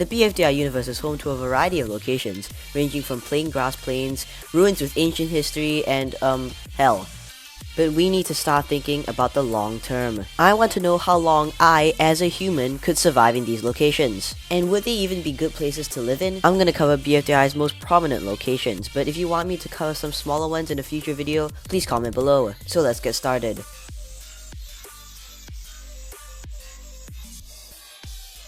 The BFDI universe is home to a variety of locations, ranging from plain grass plains, ruins with ancient history, and, hell. But we need to start thinking about the long term. I want to know how long I, as a human, could survive in these locations. And would they even be good places to live in? I'm gonna cover BFDI's most prominent locations, but if you want me to cover some smaller ones in a future video, please comment below. So let's get started.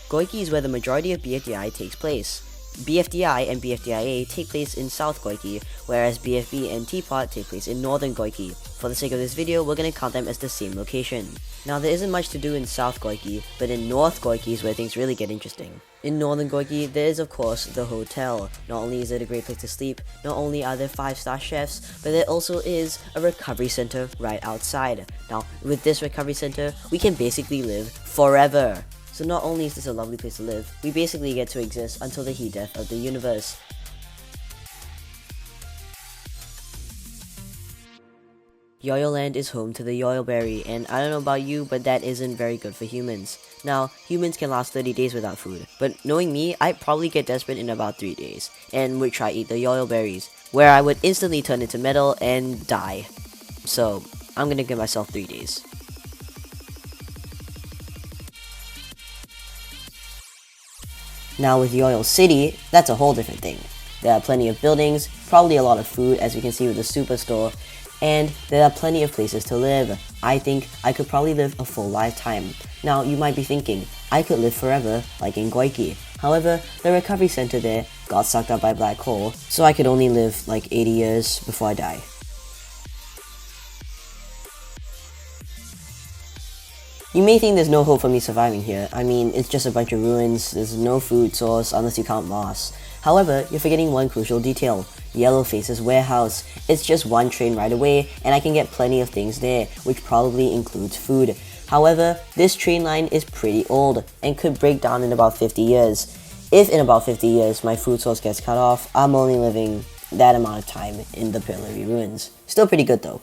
Goiki is where the majority of BFDI takes place. BFDI and BFDIA take place in South Goiki, whereas BFB and Teapot take place in Northern Goiki. For the sake of this video, we're going to count them as the same location. Now there isn't much to do in South Goiki, but in North Goiki is where things really get interesting. In Northern Goiki, there is of course the hotel. Not only is it a great place to sleep, not only are there 5-star chefs, but there also is a recovery center right outside. Now with this recovery center, we can basically live forever. So not only is this a lovely place to live, we basically get to exist until the heat death of the universe. Yoyo Land is home to the Yoyo Berry, and I don't know about you, but that isn't very good for humans. Now, humans can last 30 days without food, but knowing me, I'd probably get desperate in about 3 days, and would try eat the Yoyo Berries, where I would instantly turn into metal and die. So, I'm gonna give myself 3 days. Now with Yoyo City, that's a whole different thing. There are plenty of buildings, probably a lot of food as we can see with the superstore, and there are plenty of places to live. I think I could probably live a full lifetime. Now you might be thinking, I could live forever like in Goiki. However, the recovery center there got sucked up by a black hole, so I could only live like 80 years before I die. You may think there's no hope for me surviving here. I mean, it's just a bunch of ruins, there's no food source unless you count moss. However, you're forgetting one crucial detail. Yellowface's warehouse. It's just one train ride away, and I can get plenty of things there, which probably includes food. However, this train line is pretty old, and could break down in about 50 years. If in about 50 years my food source gets cut off, I'm only living that amount of time in the Pillory ruins. Still pretty good though.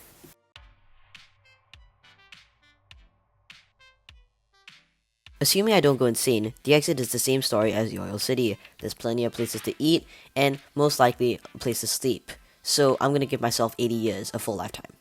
Assuming I don't go insane, the exit is the same story as Yoyo City. There's plenty of places to eat, and most likely a place to sleep. So I'm gonna give myself 80 years, a full lifetime.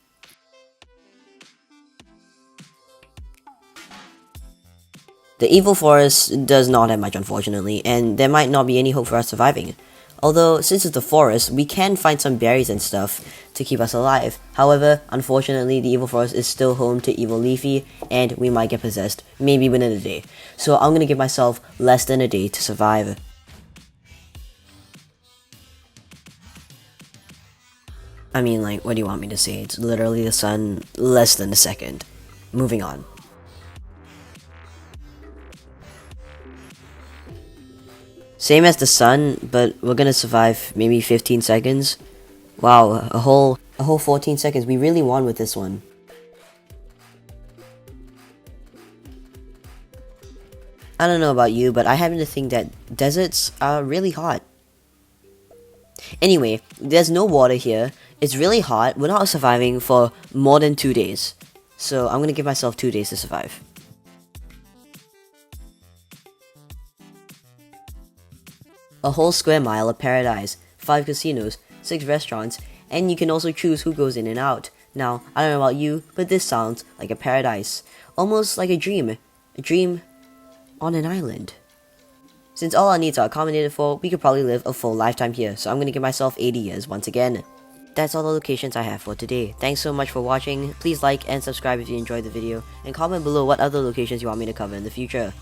The Evil Forest does not have much unfortunately, and there might not be any hope for us surviving. Although, since it's a forest, we can find some berries and stuff to keep us alive. However, unfortunately, the Evil Forest is still home to Evil Leafy, and we might get possessed, maybe within a day. So I'm gonna give myself less than a day to survive. I mean, like, what do you want me to say? It's literally the sun, less than a second. Moving on. Same as the sun, but we're gonna survive maybe 15 seconds. Wow, a whole 14 seconds. We really won with this one. I don't know about you, but I happen to think that deserts are really hot. Anyway, there's no water here. It's really hot. We're not surviving for more than 2 days. So I'm gonna give myself 2 days to survive. A whole square mile of paradise, 5 casinos, 6 restaurants, and you can also choose who goes in and out. Now, I don't know about you, but this sounds like a paradise. Almost like a dream. A dream on an island. Since all our needs are accommodated for, we could probably live a full lifetime here, so I'm gonna give myself 80 years once again. That's all the locations I have for today. Thanks so much for watching. Please like and subscribe if you enjoyed the video, and comment below what other locations you want me to cover in the future.